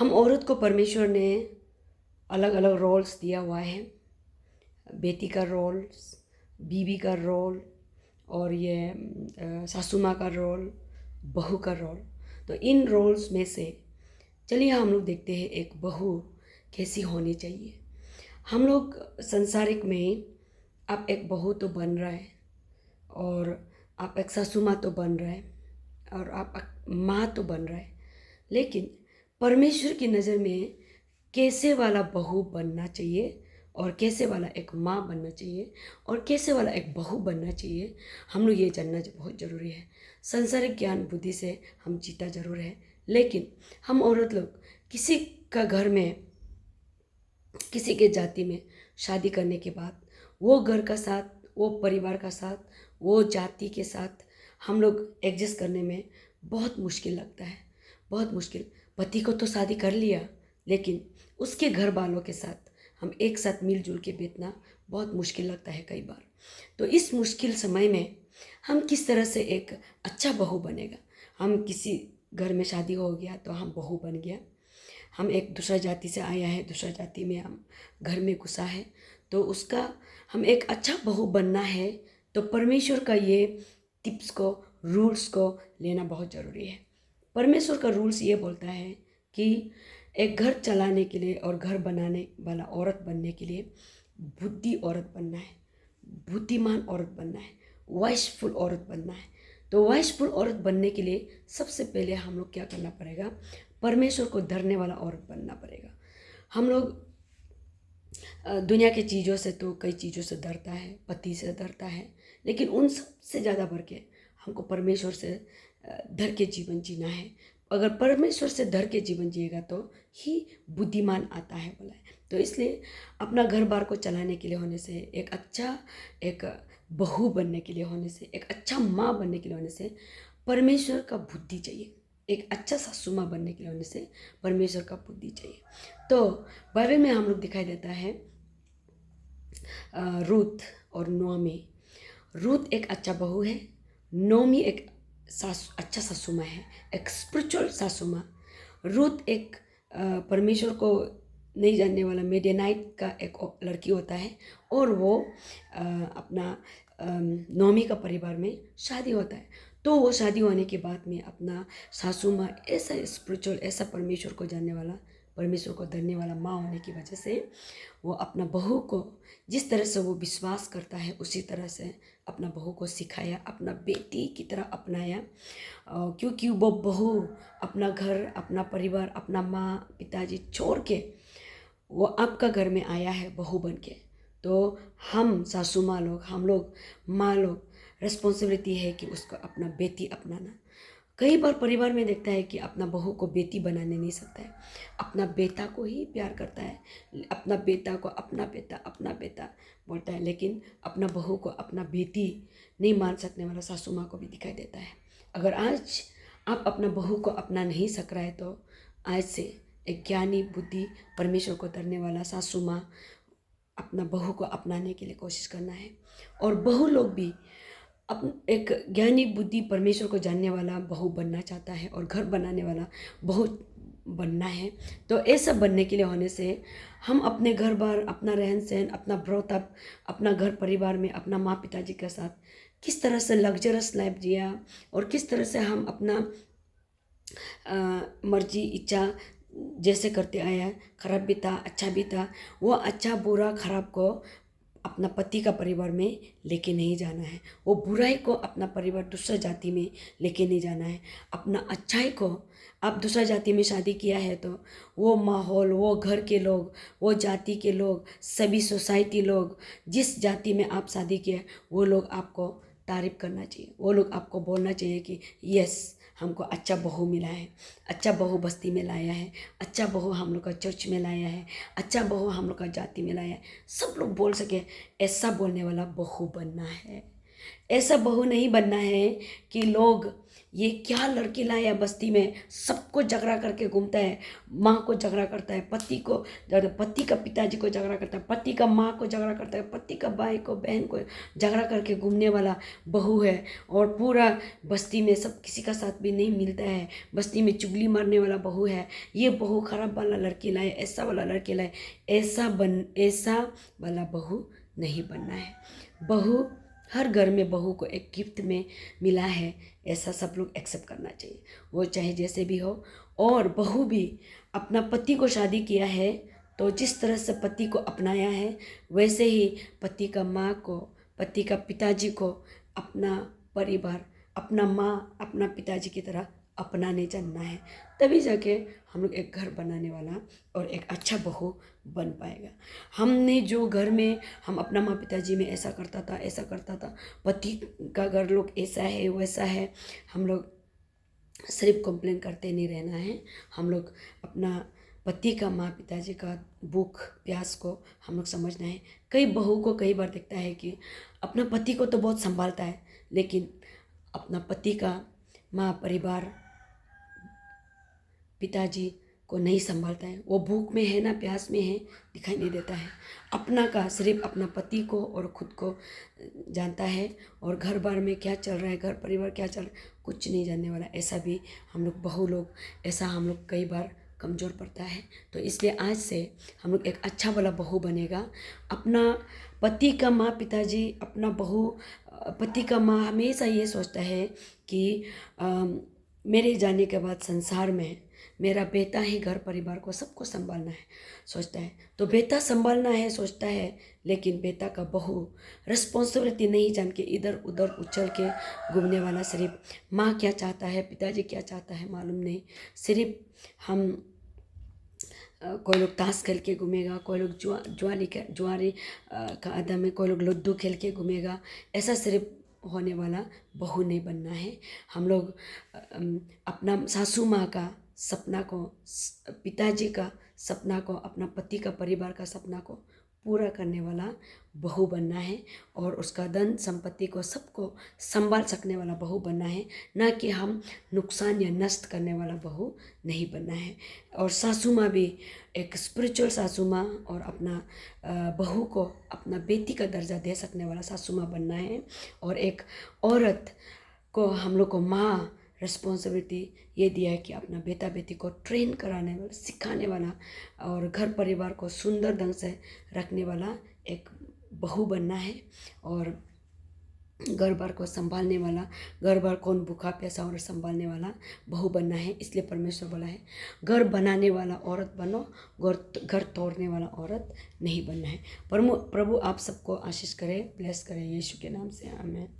हम औरत को परमेश्वर ने अलग अलग रोल्स दिया हुआ है। बेटी का रोल, बीवी का रोल, और ये सासू माँ का रोल, बहू का रोल। तो इन रोल्स में से चलिए हम लोग देखते हैं एक बहू कैसी होनी चाहिए। हम लोग संसारिक में आप एक बहू तो बन रहा है, और आप एक सासू माँ तो बन रहा है, और आप माँ तो बन रहा है, लेकिन परमेश्वर की नज़र में कैसे वाला बहू बनना चाहिए, और कैसे वाला एक माँ बनना चाहिए, और कैसे वाला एक बहू बनना चाहिए, हम लोग ये जानना बहुत ज़रूरी है। संसारिक ज्ञान बुद्धि से हम जीता ज़रूर है, लेकिन हम औरत लोग किसी का घर में, किसी के जाति में शादी करने के बाद वो घर का साथ, वो परिवार का साथ, वो जाति के साथ हम लोग एडजस्ट करने में बहुत मुश्किल लगता है, बहुत मुश्किल। पति को तो शादी कर लिया, लेकिन उसके घर वालों के साथ हम एक साथ मिलजुल के बीतना बहुत मुश्किल लगता है कई बार। तो इस मुश्किल समय में हम किस तरह से एक अच्छा बहू बनेगा। हम किसी घर में शादी हो गया तो हम बहू बन गया, हम एक दूसरा जाति से आया है, दूसरा जाति में हम घर में घुसा है, तो उसका हम एक अच्छा बहू बनना है, तो परमेश्वर का ये टिप्स को, रूल्स को लेना बहुत ज़रूरी है। परमेश्वर का रूल्स ये बोलता है कि एक घर चलाने के लिए और घर बनाने वाला औरत बनने के लिए बुद्धि औरत बनना है, बुद्धिमान औरत बनना है, वाइसफुल औरत बनना है। तो वाइसफुल औरत बनने के लिए सबसे पहले हम लोग क्या करना पड़ेगा, परमेश्वर को डरने वाला औरत बनना पड़ेगा। हम लोग दुनिया की चीज़ों से तो कई चीज़ों से डरता है, पति से डरता है, लेकिन उन सब से ज़्यादा बढ़ के हमको परमेश्वर से डर के जीवन जीना है। अगर परमेश्वर से डर के जीवन जिएगा तो ही बुद्धिमान आता है बोला है। तो इसलिए अपना घर बार को चलाने के लिए होने से, एक अच्छा एक बहू बनने के लिए होने से, एक अच्छा माँ बनने के लिए होने से परमेश्वर का बुद्धि चाहिए। एक अच्छा सासू माँ बनने के लिए होने से परमेश्वर का बुद्धि चाहिए। तो बाइबल में हम लोग दिखाई देता है रूथ और नोमी। रूथ एक अच्छा बहू है, नोमी एक अच्छा सासू माँ है, एक स्पिरिचुअल सासू माँ। रूथ एक परमेश्वर को नहीं जानने वाला मिडियानाइट का एक लड़की होता है, और वो अपना नोमी का परिवार में शादी होता है। तो वो शादी होने के बाद में अपना सासू माँ ऐसा स्पिरिचुअल, ऐसा परमेश्वर को जानने वाला, परमेश्वर को डरने वाला माँ होने की वजह से वो अपना बहू को जिस तरह से वो विश्वास करता है उसी तरह से अपना बहू को सिखाया, अपना बेटी की तरह अपनाया। क्योंकि वो बहू अपना घर, अपना परिवार, अपना माँ पिताजी छोड़ के वो आपका घर में आया है बहू बन के। तो हम सासू माँ लोग, हम लोग माँ लोग, रिस्पॉन्सिबिलिटी है कि उसको अपना बेटी अपनाना। कई बार परिवार में देखता है कि अपना बहू को बेटी बनाने नहीं सकता है, अपना बेटा को ही प्यार करता है, अपना बेटा को अपना बेटा बोलता है, लेकिन अपना बहू को अपना बेटी नहीं मान सकने वाला सासू माँ को भी दिखाई देता है। अगर आज आप अपना बहू को अपना नहीं सक रहा है तो आज से एक ज्ञानी बुद्धि परमेश्वर को डरने वाला सासू माँ अपना बहू को अपनाने के लिए कोशिश करना है। और बहू लोग भी एक ज्ञानी बुद्धि परमेश्वर को जानने वाला बहू बनना चाहता है, और घर बनाने वाला बहू बनना है। तो ऐसा बनने के लिए होने से हम अपने घर बार, अपना रहन सहन, अपना ब्रोतअप, अपना घर परिवार में अपना माँ पिताजी के साथ किस तरह से लग्जरस लाइफ जिया, और किस तरह से हम अपना मर्जी इच्छा जैसे करते आया, खराब भी था अच्छा भी था, वो अच्छा बुरा खराब को अपना पति का परिवार में लेके नहीं जाना है, वो बुराई को अपना परिवार दूसरा जाति में लेके नहीं जाना है। अपना अच्छाई को, आप दूसरा जाति में शादी किया है तो वो माहौल, वो घर के लोग, वो जाति के लोग, सभी सोसाइटी लोग, जिस जाति में आप शादी किया वो लोग आपको तारीफ करना चाहिए, वो लोग आपको बोलना चाहिए कि यस हमको अच्छा बहू मिला है, अच्छा बहू बस्ती में लाया है, अच्छा बहू हम लोग का चर्च में लाया है, अच्छा बहू हम लोग का जाति में लाया है। सब लोग बोल सके ऐसा बोलने वाला बहू बनना है। ऐसा बहू नहीं बनना है कि लोग ये क्या लड़की लाया बस्ती में, सबको झगड़ा करके घूमता है, माँ को झगड़ा करता है, पति का पिताजी को झगड़ा करता है, पति का माँ को झगड़ा करता है, पति का भाई को बहन को झगड़ा करके घूमने वाला बहू है। और पूरा बस्ती में सब किसी का साथ भी नहीं मिलता है, बस्ती में चुगली मारने वाला बहू है। ये बहू खराब वाला लड़की लाए, ऐसा वाला लड़की लाए, ऐसा वाला बहू नहीं बनना है। बहू, हर घर में बहू को एक गिफ्ट में मिला है, ऐसा सब लोग एक्सेप्ट करना चाहिए, वो चाहे जैसे भी हो। और बहू भी अपना पति को शादी किया है तो जिस तरह से पति को अपनाया है वैसे ही पति का माँ को, पति का पिताजी को अपना परिवार, अपना माँ, अपना पिताजी की तरह अपनाने जानना है। तभी जाके हम लोग एक घर बनाने वाला और एक अच्छा बहू बन पाएगा। हमने जो घर में हम अपना माँ पिताजी में ऐसा करता था, ऐसा करता था, पति का घर लोग ऐसा है वैसा है, हम लोग सिर्फ कंप्लेन करते नहीं रहना है। हम लोग अपना पति का, माँ पिताजी का भूख प्यास को हम लोग समझना है। कई बहू को कई बार दिखता है कि अपना पति को तो बहुत संभालता है, लेकिन अपना पति का माँ, परिवार, पिताजी को नहीं संभालता है। वो भूख में है ना प्यास में है, दिखाई नहीं देता है। अपना का सिर्फ अपना पति को और खुद को जानता है, और घर बार में क्या चल रहा है, घर परिवार क्या चल रहा है, कुछ नहीं जानने वाला। ऐसा भी हम लोग बहू लोग, ऐसा हम लोग कई बार कमज़ोर पड़ता है। तो इसलिए आज से हम लोग एक अच्छा वाला बहू बनेगा। अपना पति का माँ पिताजी, अपना बहू, पति का माँ हमेशा ये सोचता है कि मेरे जाने के बाद संसार में मेरा बेटा ही घर परिवार को सबको संभालना है, सोचता है। तो बेटा संभालना है सोचता है, लेकिन बेटा का बहू रिस्पॉन्सिबिलिटी नहीं जान के इधर उधर उछल के घूमने वाला, सिर्फ माँ क्या चाहता है, पिताजी क्या चाहता है मालूम नहीं। सिर्फ हम कोई लोग ताश खेल के घूमेगा, कोई लोग जुआरी का अड्डा में, कोई लोग लूडो खेल के घूमेगा। ऐसा सिर्फ होने वाला बहू नहीं बनना है। हम लोग अपना सासू माँ का सपना को, पिताजी का सपना को, अपना पति का परिवार का सपना को पूरा करने वाला बहू बनना है, और उसका धन संपत्ति को सबको संभाल सकने वाला बहू बनना है, ना कि हम नुकसान या नष्ट करने वाला बहू नहीं बनना है। और सासू माँ भी एक स्पिरिचुअल सासू माँ, और अपना बहू को अपना बेटी का दर्जा दे सकने वाला सासू माँ बनना है। और एक औरत को हम लोग को माँ रिस्पॉन्सिबिलिटी ये दिया है कि अपना बेटा बेटी को ट्रेन कराने वाला, सिखाने वाला, और घर परिवार को सुंदर ढंग से रखने वाला एक बहू बनना है। और घर बार को संभालने वाला, घर बार कौन भूखा प्यासा और संभालने वाला बहू बनना है। इसलिए परमेश्वर बोला है, घर बनाने वाला औरत बनो, घर तोड़ने वाला औरत नहीं बनना है। प्रभु आप सबको आशीष करे, ब्लेस करे, यीशु के नाम से आमीन।